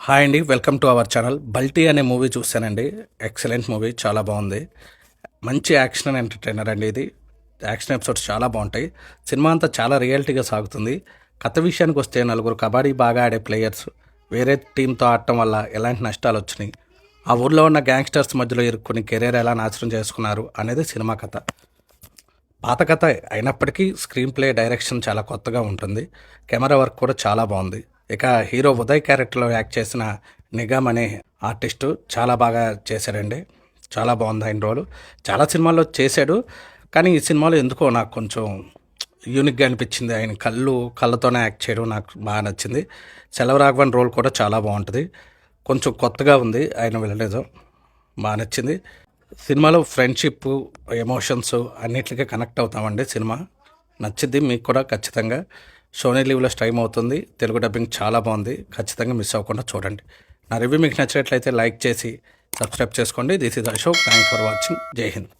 Hi అండి, welcome to our channel. బల్టీ అనే movie చూశానండి. ఎక్సలెంట్ మూవీ, చాలా బాగుంది. మంచి యాక్షన్ అండ్ ఎంటర్టైనర్ అండి. ఇది యాక్షన్ ఎపిసోడ్స్ చాలా బాగుంటాయి. సినిమా అంతా చాలా రియాలిటీగా సాగుతుంది. కథ విషయానికి వస్తే నలుగురు కబడ్డీ బాగా ఆడే ప్లేయర్స్ వేరే టీంతో ఆడటం వల్ల ఎలాంటి నష్టాలు వచ్చినాయి, ఆ ఊర్లో ఉన్న గ్యాంగ్స్టర్స్ మధ్యలో ఇరుక్కుని కెరీర్ ఎలా నాశనం చేసుకున్నారు అనేది సినిమా కథ. పాత కథ అయినప్పటికీ స్క్రీన్ ప్లే, డైరెక్షన్ చాలా కొత్తగా ఉంటుంది. కెమెరా వర్క్ కూడా చాలా బాగుంది. ఇక హీరో ఉదయ్ క్యారెక్టర్లో యాక్ట్ చేసిన నిగమ్ అనే ఆర్టిస్టు చాలా బాగా చేశాడండి. చాలా బాగుంది ఆయన రోలు. చాలా సినిమాల్లో చేశాడు, కానీ ఈ సినిమాలో ఎందుకో నాకు కొంచెం యూనిక్గా అనిపించింది. ఆయన కళ్ళతోనే యాక్ట్ చేయడం నాకు బాగా నచ్చింది. సెలవరాఘవన్ రోల్ కూడా చాలా బాగుంటుంది. కొంచెం కొత్తగా ఉంది ఆయన వెళ్ళలేదు, బాగా నచ్చింది. సినిమాలో ఫ్రెండ్షిప్, ఎమోషన్స్ అన్నిటికీ కనెక్ట్ అవుతామండి. సినిమా నచ్చింది మీకు కూడా ఖచ్చితంగా. సోనీ లీవ్లో స్ట్రీమ్ అవుతుంది. తెలుగు డబ్బింగ్ చాలా బాగుంది, ఖచ్చితంగా మిస్ అవ్వకుండా చూడండి. నా రివ్యూ మీకు నచ్చినట్లయితే లైక్ చేసి సబ్స్క్రైబ్ చేసుకోండి. This is Ashok. Thanks for watching. జై హింద్.